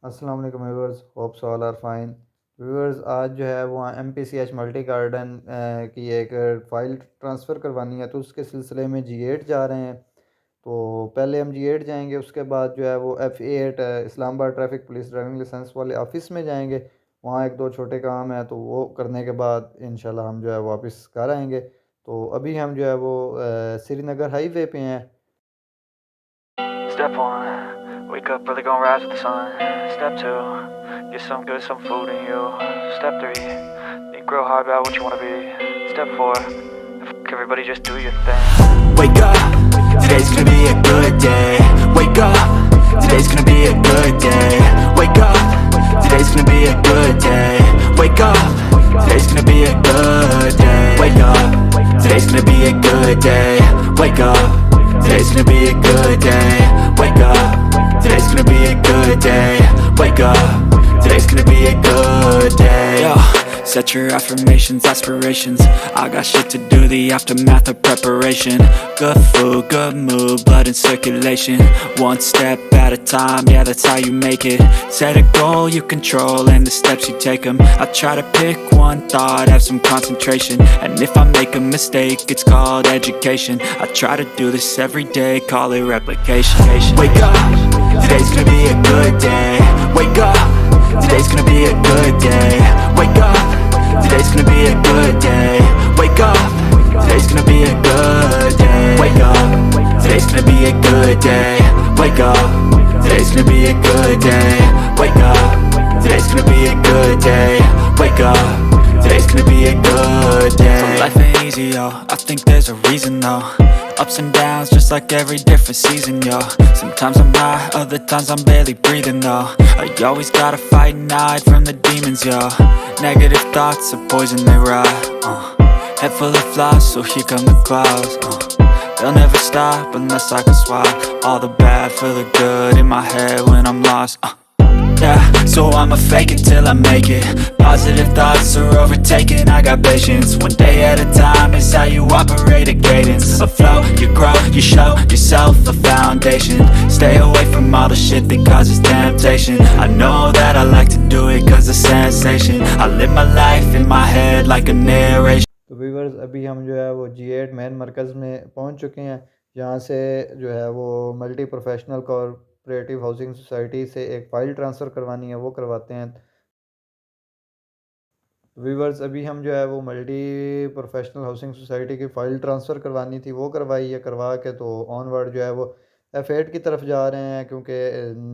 अस्सलाम वालेकुम viewers, hopes all are fine. Viewers, आज जो है वो MPCH मल्टी गार्डन की एक फ़ाइल ट्रांसफ़र करवानी है, तो उसके सिलसिले में G8 जा रहे हैं। तो पहले हम G8 जाएंगे, उसके बाद जो है वो FA8 Islamabad traffic police driving licence वाले ऑफ़िस में जाएंगे। वहाँ एक दो छोटे काम है, तो वो करने के बाद इंशाल्लाह हम जो है वापस घर आएंगे। तो अभी हम जो है वो श्रीनगर हाईवे पे हैं। Step one, wake up early, gonna rise with the sun. Step two, get some good, some food in you. Step three, think real hard about what you wanna be. Step four, everybody just do your thing. Wake up, today's gonna be a good day. Wake up, today's gonna be a good day. Wake up, today's gonna be a good day. Wake up, today's gonna be a good day. Wake up, today's gonna be a good day. Wake up, today's gonna be a good day. Wake up, today's gonna be a good day. Wake up, today's gonna be a good day. Yo, set your affirmations, aspirations. I got shit to do, the aftermath of preparation. Good food, good mood, blood in circulation. One step at a time, yeah, that's how you make it. Set a goal you control and the steps you take them. I try to pick one thought, have some concentration. And if I make a mistake, it's called education. I try to do this every day, call it replication. Wake up, today's gonna be a good day. Wake up, today's gonna be a good day. Wake up, today's gonna be a good day. Wake up, today's gonna be a good day. Wake up, today's gonna be a good day. Wake up, today's gonna be a good day. Wake up, today's gonna be a good day. Wake up, today's gonna be a good day. So life ain't easy, yo, I think there's a reason though. Ups and downs, just like every different season, yo. Sometimes I'm high, other times I'm barely breathing, though. I always gotta fight and hide from the demons, yo. Negative thoughts are poison, they rot. Head full of flies, so here come the clouds. They'll never stop unless I can swap all the bad for the good in my head when I'm lost. Yeah, so I'ma fake it till I make it. Positive thoughts are overtaken, I got patience. One day at a time is how you operate a cadence. A flow, you grow, you show yourself a foundation. Stay away from all the shit that causes temptation. I know that I like to do it cause it's sensation. I live my life in my head like a narration. तो viewers, अभी हम जो है वो G8 main मरकज़ में पहुंच चुके हैं। यहाँ से जो है वो multi professional cooperative housing society से एक फ़ाइल ट्रांसफ़र करवानी है, वो करवाते हैं। व्यूवर्स, अभी हम जो है वो मल्टी प्रोफेशनल हाउसिंग सोसाइटी की फ़ाइल ट्रांसफ़र करवानी थी, वो करवाई है। करवा के तो ऑनवर्ड जो है वो F8 की तरफ जा रहे हैं, क्योंकि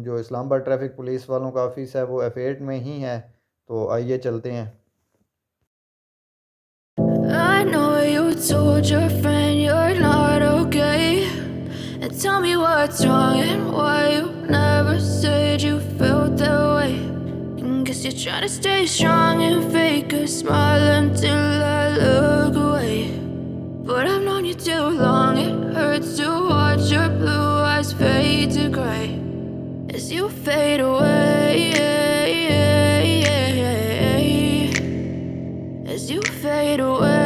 जो इस्लामाबाद ट्रैफिक पुलिस वालों का ऑफ़िस है वो F8 में ही है। तो आइए चलते हैं। I know you told your friend you're not okay, and tell me what's wrong and why you never said you felt that way. And guess you're trying to stay strong and fake a smile until I look away. But I've known you too long, it hurts to watch your blue eyes fade to gray as you fade away, as you fade away.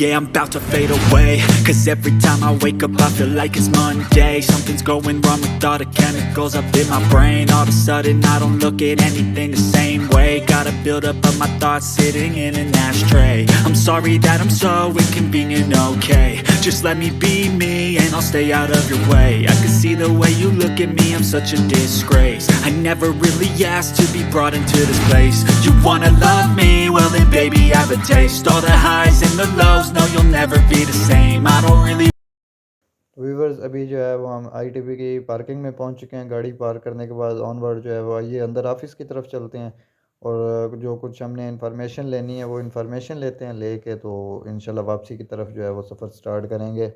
Yeah, I'm about to fade away. Cause every time I wake up I feel like it's Monday. Something's going wrong with all the chemicals up in my brain. All of a sudden I don't look at anything the same way. Got a build up of my thoughts sitting in an ashtray. I'm sorry that I'm so inconvenient, okay. Just let me be me and I'll stay out of your way. I can see the way you look at me, I'm such a disgrace. I never really asked to be brought into this place. You wanna love me? Well then baby have a taste. All the highs and the lows, no you'll never be the same. I don't really. Viewers, अभी जो है वो हम ITB की parking में पहुंच चुके हैं। गाड़ी पार्क करने के बाद ऑनवर्ड जो है वो आइए अंदर ऑफिस की तरफ चलते हैं, और जो कुछ हमने इन्फॉर्मेशन लेनी है वो इन्फॉर्मेशन लेते हैं। लेके तो इंशाल्लाह वापसी की तरफ जो है वो सफ़र स्टार्ट करेंगे।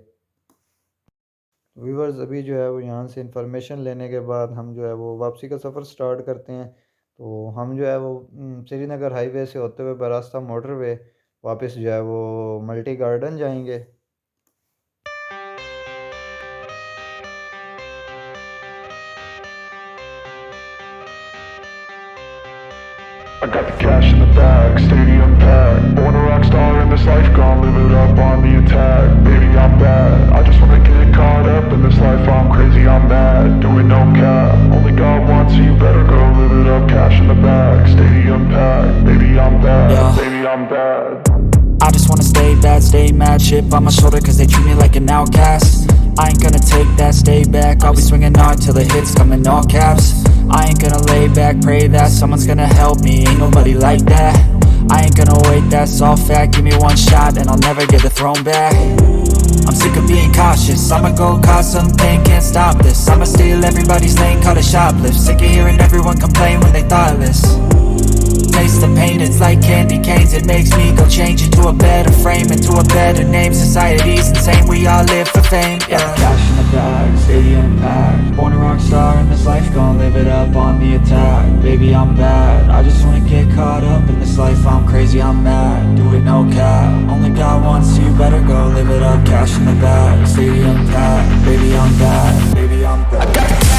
व्यूवर्स, अभी जो है वो यहाँ से इन्फॉर्मेशन लेने के बाद हम जो है वो वापसी का सफ़र स्टार्ट करते हैं। तो हम जो है वो श्रीनगर हाईवे से होते हुए बरास्ता मोटरवे वापस जो है वो मल्टी गार्डन जाएंगे। I got the cash in the bag, stadium packed. Born a rock star in this life, gone live it up on the attack. Baby, I'm bad, I just wanna get caught up in this life, I'm crazy, I just wanna stay bad, stay mad, chip on my shoulder cause they treat me like an outcast. I ain't gonna take that, stay back, I'll be swinging hard till the hits come in all caps. I ain't gonna lay back, pray that someone's gonna help me, ain't nobody like that. I ain't gonna wait, that's all fact, give me one shot and I'll never get the throne back. I'm sick of being cautious, I'ma go cause something, can't stop this. I'ma steal everybody's lane, call it shoplift. Sick of hearing everyone complain when they thoughtless. Taste the pain, it's like candy canes. It makes me go change into a better frame, into a better name. Society's insane, we all live for fame, yeah. Cash in the bag, stadium packed. Born a rock star in this life, gon' live it up on the attack. Baby, I'm bad, I just wanna get caught up in this life. I'm crazy, I'm mad, do it no cap. Only got one, so you better go live it up. Cash in the bag, stadium packed. Baby, I'm bad, baby, I'm bad.